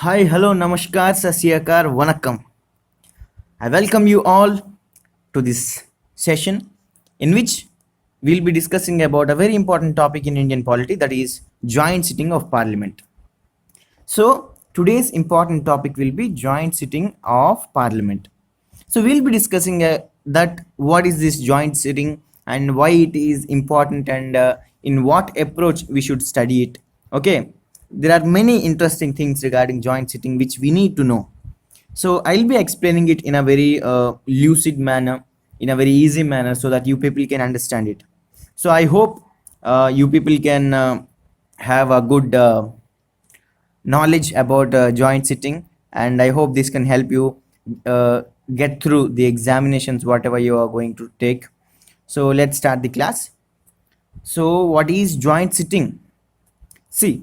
Hi, hello, namaskar, sasyakar, vanakkam. I welcome you all to this session in which we'll be discussing about a very important topic in Indian polity, that is joint sitting of parliament. So today's important topic will be joint sitting of parliament. So we'll be discussing that what is this joint sitting and why it is important and in what approach we should study it. Okay, there are many interesting things regarding joint sitting which we need to know. So I'll be explaining it in a very lucid manner, in a very easy manner, so that you people can understand it. So I hope you people can have a good knowledge about joint sitting, and I hope this can help you get through the examinations whatever you are going to take. So let's start the class. So what is joint sitting? See,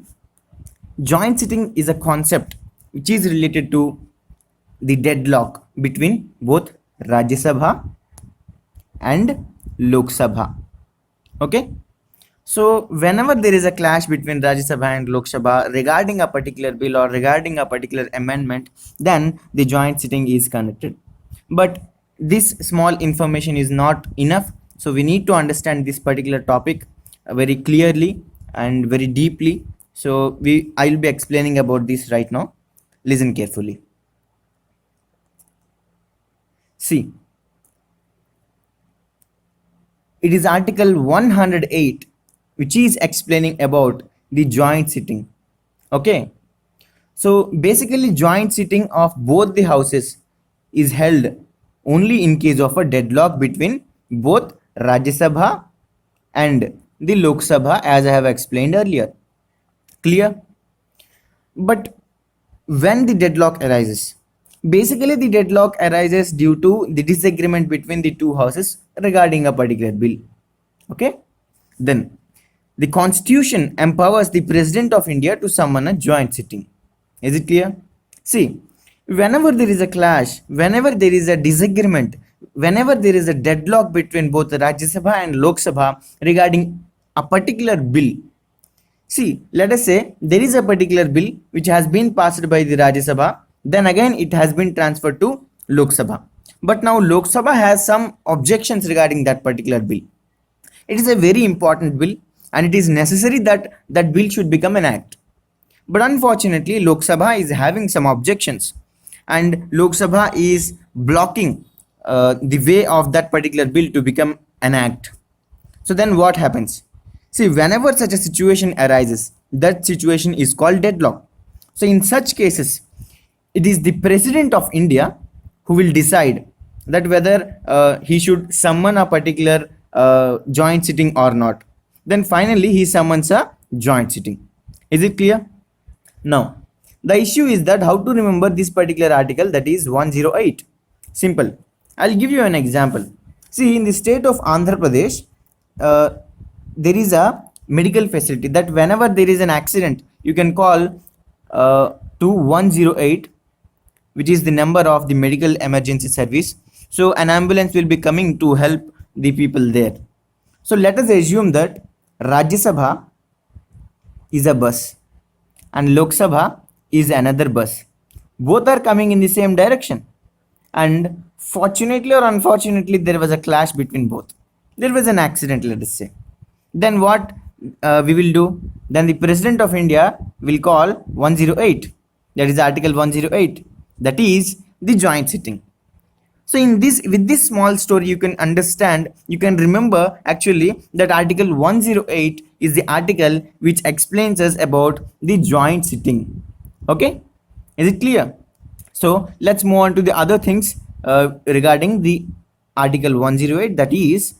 joint sitting is a concept which is related to the deadlock between both Rajya Sabha and Lok Sabha. Okay, so whenever there is a clash between Rajya Sabha and Lok Sabha regarding a particular bill or regarding a particular amendment, then the joint sitting is conducted. But this small information is not enough, so we need to understand this particular topic very clearly and very deeply. So I'll be explaining about this right now. Listen carefully. See, it is Article 108 which is explaining about the joint sitting. Okay, so basically joint sitting of both the houses is held only in case of a deadlock between both Rajya Sabha and the Lok Sabha, as I have explained earlier. Clear? But when the deadlock arises, basically the deadlock arises due to the disagreement between the two houses regarding a particular bill. Okay, then the constitution empowers the president of India to summon a joint sitting. Is it clear? See, whenever there is a clash, whenever there is a disagreement, whenever there is a deadlock between both the Rajya Sabha and Lok Sabha regarding a particular bill. See, let us say there is a particular bill which has been passed by the Rajya Sabha, then again it has been transferred to Lok Sabha. But now Lok Sabha has some objections regarding that particular bill. It is a very important bill and it is necessary that that bill should become an act. But unfortunately, Lok Sabha is having some objections and Lok Sabha is blocking the way of that particular bill to become an act. So then what happens? See, whenever such a situation arises, that situation is called deadlock. So in such cases, it is the President of India who will decide that whether he should summon a particular joint sitting or not. Then finally he summons a joint sitting. Is it clear? Now, the issue is that how to remember this particular article, that is 108. Simple. I'll give you an example. See, in the state of Andhra Pradesh, there is a medical facility that whenever there is an accident, you can call to 108, which is the number of the medical emergency service. So an ambulance will be coming to help the people there. So let us assume that Rajya Sabha is a bus and Lok Sabha is another bus. Both are coming in the same direction. And fortunately or unfortunately, there was a clash between both. There was an accident, let us say. Then what we will do? Then the President of India will call 108. That is Article 108. That is the joint sitting. So in this, with this small story, you can understand, you can remember actually that Article 108 is the article which explains us about the joint sitting. Okay, is it clear? So let's move on to the other things regarding the Article 108, that is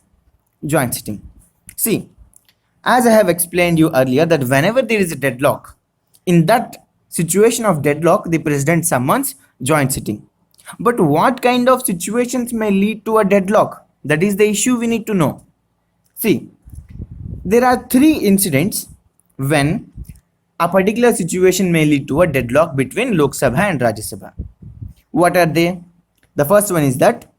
joint sitting. See, as I have explained you earlier, that whenever there is a deadlock, in that situation of deadlock, the president summons joint sitting. But what kind of situations may lead to a deadlock? That is the issue we need to know. See, there are three incidents when a particular situation may lead to a deadlock between Lok Sabha and Rajya Sabha. What are they? The first one is that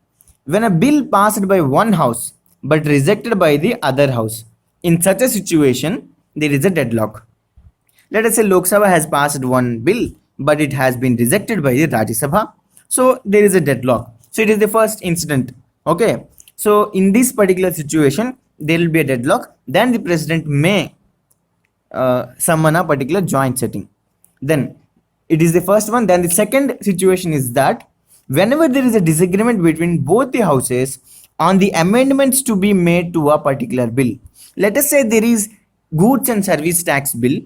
when a bill passed by one house but rejected by the other house. In such a situation, there is a deadlock. Let us say Lok Sabha has passed one bill but it has been rejected by the Rajya Sabha. So there is a deadlock. So it is the first incident. Okay. So in this particular situation, there will be a deadlock. Then the president may summon a particular joint sitting. Then it is the first one. Then the second situation is that whenever there is a disagreement between both the houses on the amendments to be made to a particular bill. Let us say there is goods and service tax bill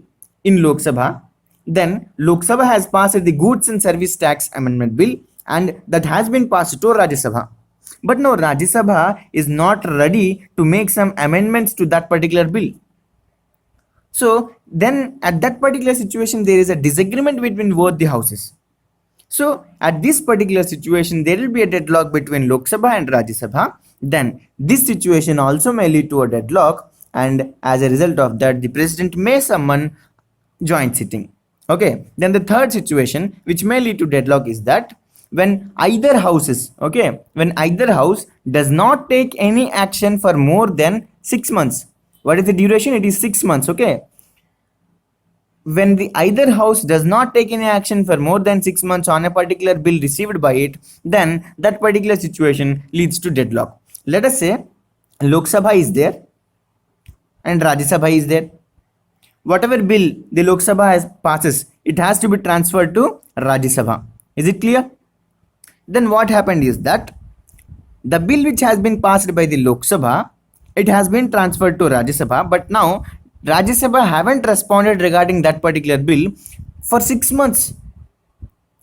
in Lok Sabha. Then Lok Sabha has passed the goods and service tax amendment bill, and that has been passed to Rajya Sabha. But no, Rajya Sabha is not ready to make some amendments to that particular bill. So then at that particular situation, there is a disagreement between both the houses. So at this particular situation, there will be a deadlock between Lok Sabha and Rajya Sabha. Then this situation also may lead to a deadlock, and as a result of that, the president may summon joint sitting. Okay. Then the third situation which may lead to deadlock is that when either houses, okay, when either house does not take any action for more than 6 months. What is the duration? It is 6 months. Okay. When the either house does not take any action for more than 6 months on a particular bill received by it, then that particular situation leads to deadlock. Let us say Lok Sabha is there and Rajya Sabha is there. Whatever bill the Lok Sabha passes, it has to be transferred to Rajya Sabha. Is it clear? Then what happened is that the bill which has been passed by the Lok Sabha, it has been transferred to Rajya Sabha, but now Rajya Sabha haven't responded regarding that particular bill for 6 months.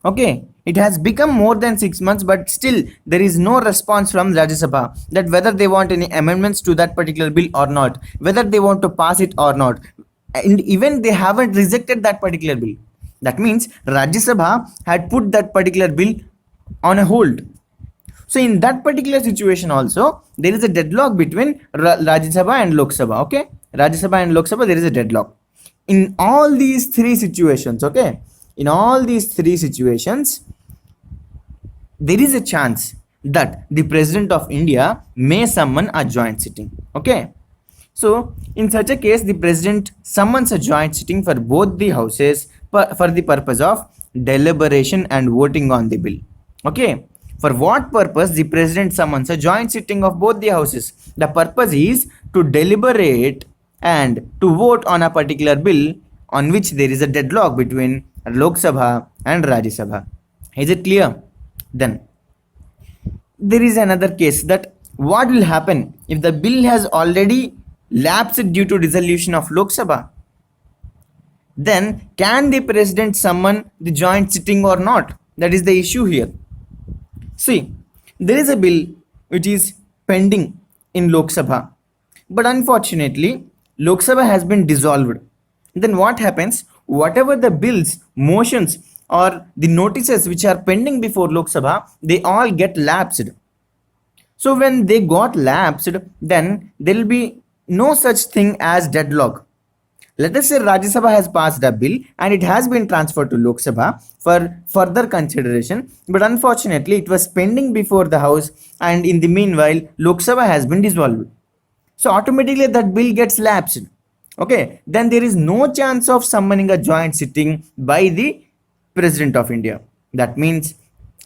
Okay, it has become more than 6 months, but still there is no response from Rajya Sabha that whether they want any amendments to that particular bill or not, whether they want to pass it or not, and even they haven't rejected that particular bill. That means Rajya Sabha had put that particular bill on a hold. So in that particular situation also, there is a deadlock between Rajya Sabha and Lok Sabha. Okay, Rajya Sabha and Lok Sabha, there is a deadlock. In all these three situations, okay, in all these three situations, there is a chance that the President of India may summon a joint sitting. Okay. So in such a case, the president summons a joint sitting for both the houses for the purpose of deliberation and voting on the bill. Okay. For what purpose the president summons a joint sitting of both the houses? The purpose is to deliberate and to vote on a particular bill on which there is a deadlock between Lok Sabha and Rajya Sabha. Is it clear? Then there is another case that what will happen if the bill has already lapsed due to dissolution of Lok Sabha? Then can the president summon the joint sitting or not? That is the issue here. See, there is a bill which is pending in Lok Sabha, but unfortunately Lok Sabha has been dissolved. Then what happens? Whatever the bills, motions or the notices which are pending before Lok Sabha, they all get lapsed. So when they got lapsed, then there will be no such thing as deadlock. Let us say Rajya Sabha has passed a bill and it has been transferred to Lok Sabha for further consideration, but unfortunately it was pending before the house, and in the meanwhile Lok Sabha has been dissolved. So automatically that bill gets lapsed. Okay, then there is no chance of summoning a joint sitting by the President of India. That means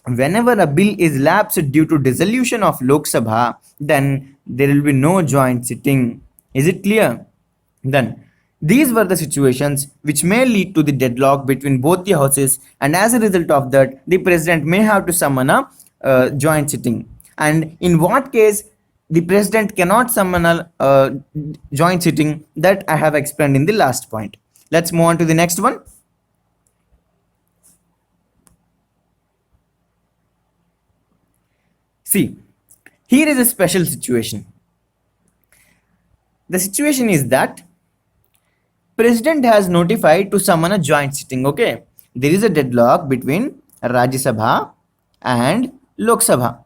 whenever a bill is lapsed due to dissolution of Lok Sabha, then there will be no joint sitting. Is it clear? Then these were the situations which may lead to the deadlock between both the houses, and as a result of that, the president may have to summon a joint sitting. And in what case the president cannot summon a joint sitting, that I have explained in the last point. Let's move on to the next one. See, here is a special situation. The situation is that President has notified to summon a joint sitting. Okay, there is a deadlock between Rajya Sabha and Lok Sabha.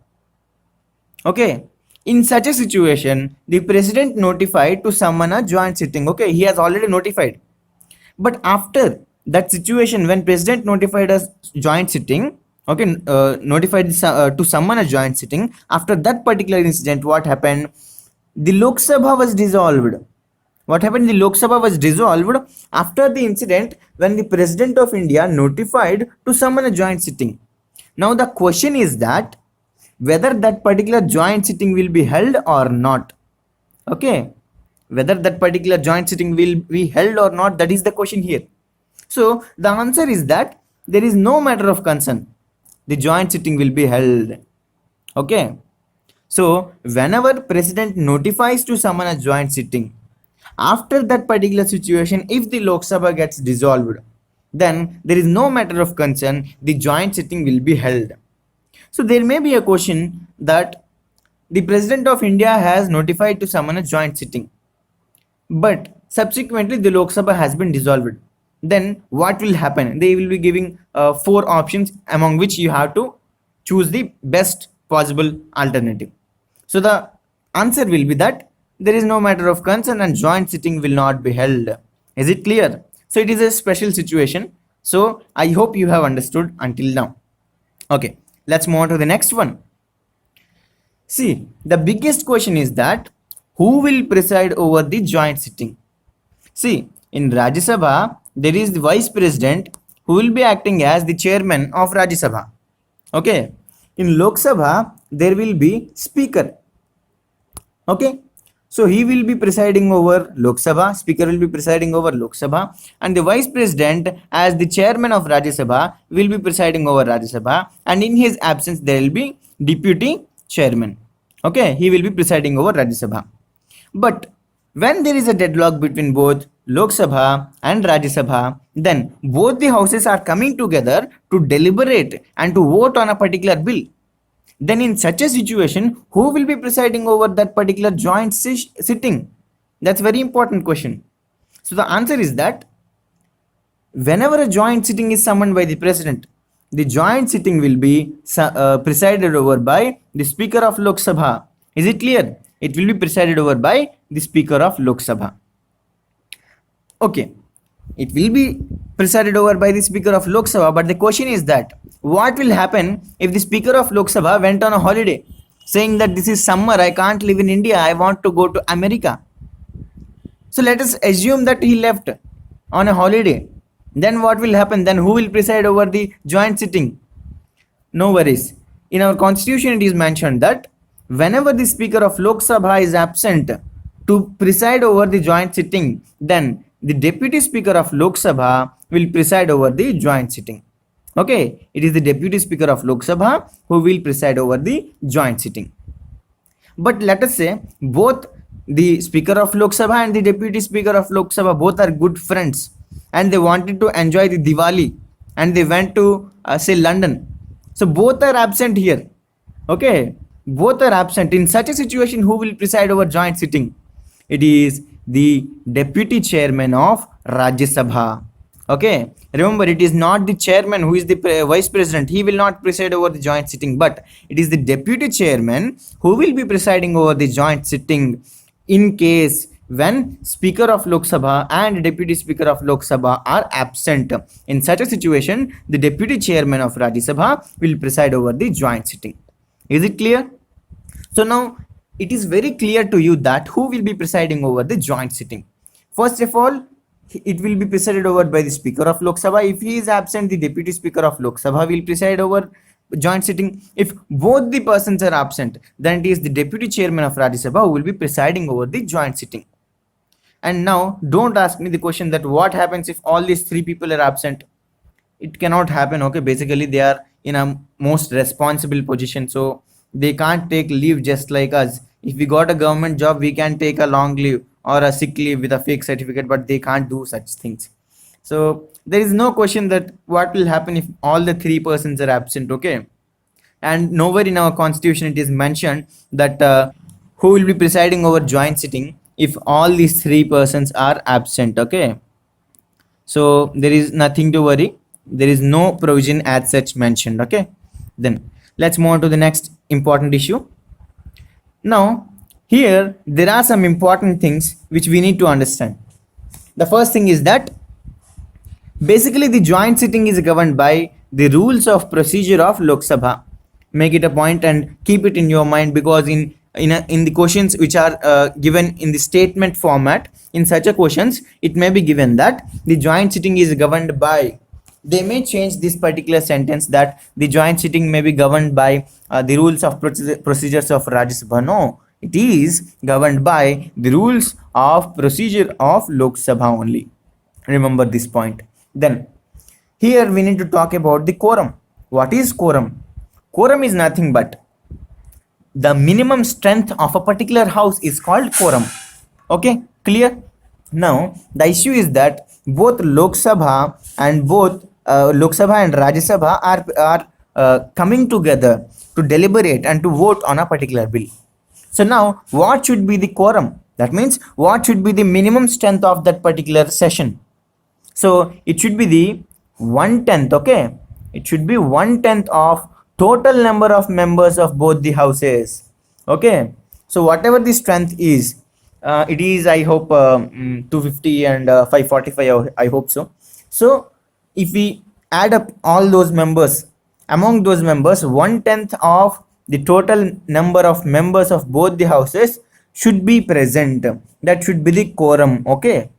Okay, in such a situation, the president notified to summon a joint sitting. Okay, he has already notified. But after that situation, when president notified a joint sitting, okay, notified to summon a joint sitting, after that particular incident, what happened? The Lok Sabha was dissolved. What happened? The Lok Sabha was dissolved after the incident when the President of India notified to summon a joint sitting. Now the question is that whether that particular joint sitting will be held or not. Okay, whether that particular joint sitting will be held or not, that is the question here. So the answer is that there is no matter of concern. The joint sitting will be held. Okay. So whenever president notifies to summon a joint sitting, after that particular situation, if the Lok Sabha gets dissolved, then there is no matter of concern, the joint sitting will be held. So there may be a question that the President of India has notified to summon a joint sitting, but subsequently the Lok Sabha has been dissolved. Then what will happen? They will be giving 4 options, among which you have to choose the best possible alternative. So the answer will be that there is no matter of concern and joint sitting will not be held. Is it clear? So it is a special situation. So I hope you have understood until now. Okay, let's move on to the next one. See, the biggest question is that who will preside over the joint sitting? See, in Rajya Sabha, there is the vice president who will be acting as the chairman of Rajya Sabha. Okay, in Lok Sabha, there will be speaker. Okay, so he will be presiding over Lok Sabha, speaker will be presiding over Lok Sabha, and the vice president as the chairman of Rajya Sabha will be presiding over Rajya Sabha, and in his absence there will be deputy chairman. Okay, he will be presiding over Rajya Sabha. But when there is a deadlock between both Lok Sabha and Rajya Sabha, then both the houses are coming together to deliberate and to vote on a particular bill. Then in such a situation, who will be presiding over that particular joint sitting? That's a very important question. So the answer is that whenever a joint sitting is summoned by the president, the joint sitting will be presided over by the speaker of Lok Sabha. Is it clear? It will be presided over by the speaker of Lok Sabha. Okay, it will be presided over by the speaker of Lok Sabha, but the question is that what will happen if the speaker of Lok Sabha went on a holiday saying that this is summer, I can't live in India, I want to go to America. So let us assume that he left on a holiday. Then what will happen? Then who will preside over the joint sitting? No worries. In our constitution it is mentioned that whenever the speaker of Lok Sabha is absent to preside over the joint sitting, then the deputy speaker of Lok Sabha will preside over the joint sitting. Okay, it is the deputy speaker of Lok Sabha who will preside over the joint sitting. But let us say both the speaker of Lok Sabha and the deputy speaker of Lok Sabha both are good friends and they wanted to enjoy the Diwali and they went to say London. So both are absent here. Okay, both are absent. In such a situation, who will preside over joint sitting? It is the deputy chairman of Rajya Sabha. Okay, remember it is not the chairman who is the vice president. He will not preside over the joint sitting, but it is the deputy chairman who will be presiding over the joint sitting in case when speaker of Lok Sabha and deputy speaker of Lok Sabha are absent. In such a situation, the deputy chairman of Rajya Sabha will preside over the joint sitting. Is it clear? So now it is very clear to you that who will be presiding over the joint sitting. First of all, it will be presided over by the speaker of Lok Sabha. If he is absent, the deputy speaker of Lok Sabha will preside over joint sitting. If both the persons are absent, then it is the deputy chairman of Rajya Sabha who will be presiding over the joint sitting. And now don't ask me the question that what happens if all these 3 people are absent. It cannot happen. Okay, basically they are in a most responsible position, so they can't take leave just like us. If we got a government job, we can take a long leave or a sick leave with a fake certificate, but they can't do such things. So there is no question that what will happen if all the 3 persons are absent. Okay, and nowhere in our constitution it is mentioned that who will be presiding over joint sitting if all these 3 persons are absent. Okay, so there is nothing to worry. There is no provision as such mentioned. Okay, then let's move on to the next important issue. Now here there are some important things which we need to understand. The first thing is that basically the joint sitting is governed by the rules of procedure of Lok Sabha. Make it a point and keep it in your mind, because in in the questions which are given in the statement format. In such a questions, it may be given that the joint sitting is governed by, they may change this particular sentence that the joint sitting may be governed by the rules of procedures of Rajya Sabha. No, it is governed by the rules of procedure of Lok Sabha only. Remember this point. Then here we need to talk about the quorum. What is quorum? Quorum is nothing but the minimum strength of a particular house is called quorum. Okay, clear? Now the issue is that both Lok Sabha and Lok Sabha and Rajya Sabha are coming together to deliberate and to vote on a particular bill. So now what should be the quorum? That means what should be the minimum strength of that particular session? So it should be the 1/10. Okay, it should be 1/10 of total number of members of both the houses. Okay, so whatever the strength is, it is, I hope, 250 and 545, I hope so. So if we add up all those members, among those members 1/10 of the total number of members of both the houses should be present. That should be the quorum. Okay,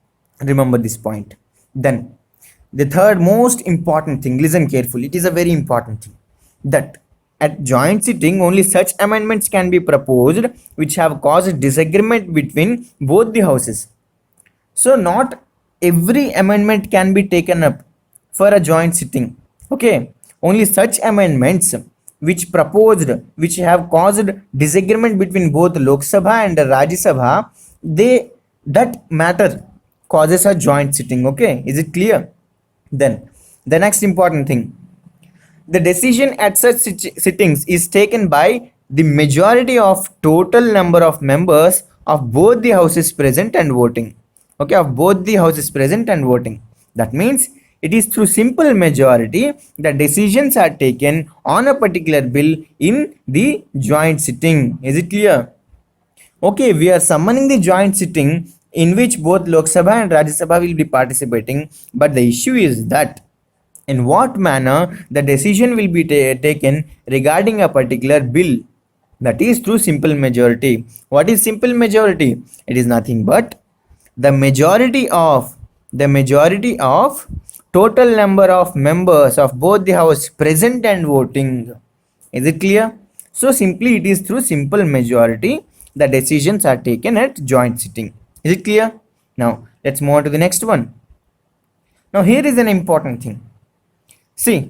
remember this point. Then the third most important thing, listen carefully, it is a very important thing, that at joint sitting only such amendments can be proposed which have caused disagreement between both the houses. So not every amendment can be taken up for a joint sitting. Okay, only such amendments which have caused disagreement between both Lok Sabha and Rajya Sabha, that matter causes a joint sitting. Okay, is it clear? Then the next important thing, the decision at such sittings is taken by the majority of total number of members of both the houses present and voting. Okay, of both the houses present and voting. That means it is through simple majority that decisions are taken on a particular bill in the joint sitting. Is it clear? Okay, we are summoning the joint sitting in which both Lok Sabha and Rajya Sabha will be participating, but the issue is that in what manner the decision will be taken regarding a particular bill. That is through simple majority. What is simple majority? It is nothing but the majority of total number of members of both the house present and voting. Is it clear? So simply it is through simple majority the decisions are taken at joint sitting. Is it clear? Now let's move on to the next one. Now here is an important thing. See,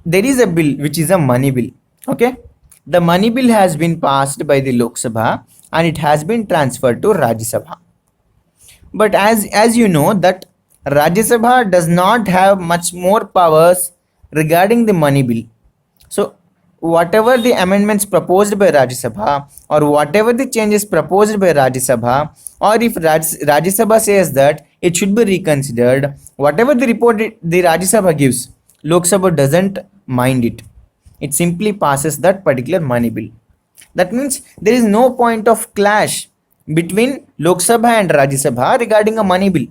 there is a bill which is a money bill. Okay, the money bill has been passed by the Lok Sabha and it has been transferred to Rajya Sabha. But as you know that Rajya Sabha does not have much more powers regarding the money bill. So whatever the amendments proposed by Rajya Sabha or whatever the changes proposed by Rajya Sabha, or if Rajya Sabha says that it should be reconsidered, whatever the report the Rajya Sabha gives, Lok Sabha doesn't mind it. It simply passes that particular money bill. That means there is no point of clash between Lok Sabha and Rajya Sabha regarding a money bill.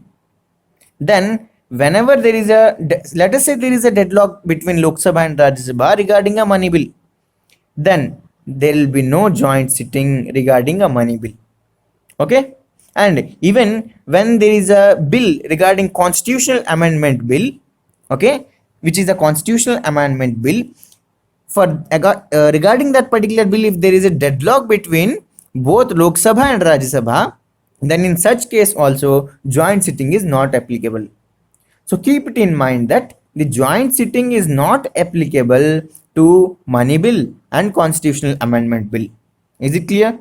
Then whenever there is let us say there is a deadlock between Lok Sabha and Rajya Sabha regarding a money bill, then there will be no joint sitting regarding a money bill. Okay, and even when there is a bill regarding constitutional amendment bill, okay, which is a constitutional amendment bill, for regarding that particular bill, if there is a deadlock between both Lok Sabha and Rajya Sabha, then in such case also joint sitting is not applicable. So keep it in mind that the joint sitting is not applicable to money bill and constitutional amendment bill. Is it clear?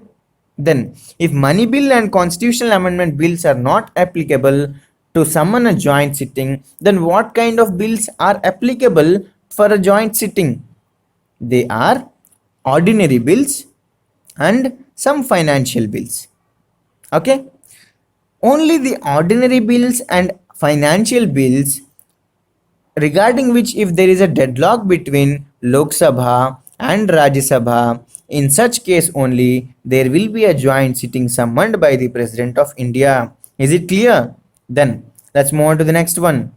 Then if money bill and constitutional amendment bills are not applicable to summon a joint sitting, then what kind of bills are applicable for a joint sitting? They are ordinary bills and some financial bills. Okay, only the ordinary bills and financial bills regarding which if there is a deadlock between Lok Sabha and Rajya Sabha, in such case only there will be a joint sitting summoned by the President of India. Is it clear? Then let's move on to the next one.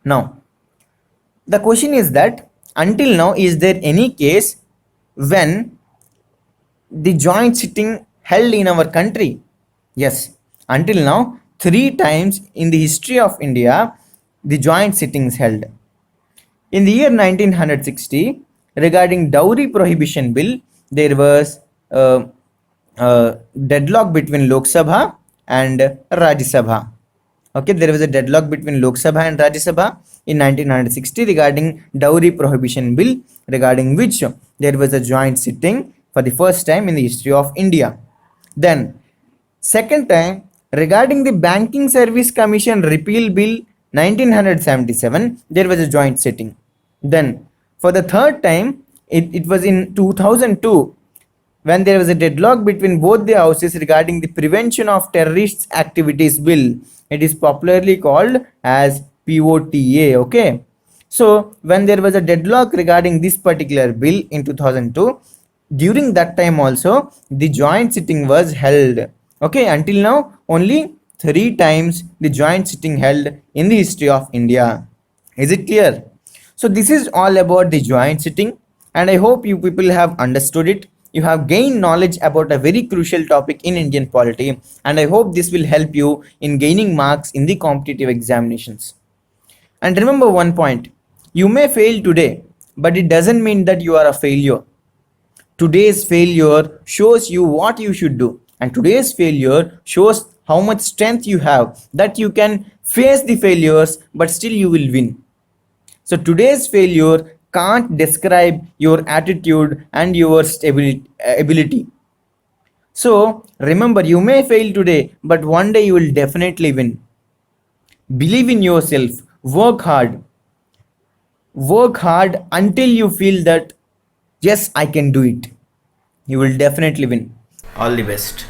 Now the question is that until now, is there any case when the joint sitting held in our country? Yes, until now, three times in the history of India, the joint sittings held. In the year 1960, regarding dowry prohibition bill, there was deadlock between Lok Sabha and Rajya Sabha. Okay, there was a deadlock between Lok Sabha and Rajya Sabha in 1960 regarding dowry prohibition bill, regarding which there was a joint sitting for the first time in the history of India. Then, second time, regarding the Banking Service Commission Repeal Bill 1977, there was a joint sitting. Then, for the third time, it was in 2002 when there was a deadlock between both the houses regarding the Prevention of Terrorist Activities Bill. It is popularly called as POTA. Okay. So, when there was a deadlock regarding this particular bill in 2002, during that time also the joint sitting was held. Okay, until now only three times the joint sitting held in the history of India. Is it clear? So this is all about the joint sitting, and I hope you people have understood it. You have gained knowledge about a very crucial topic in Indian polity, and I hope this will help you in gaining marks in the competitive examinations. And remember one point, you may fail today, but it doesn't mean that you are a failure. Today's failure shows you what you should do, and today's failure shows how much strength you have, that you can face the failures but still you will win. So today's failure can't describe your attitude and your ability. So remember, you may fail today, but one day you will definitely win. Believe in yourself, work hard. Work hard until you feel that yes, I can do it. You will definitely win. All the best.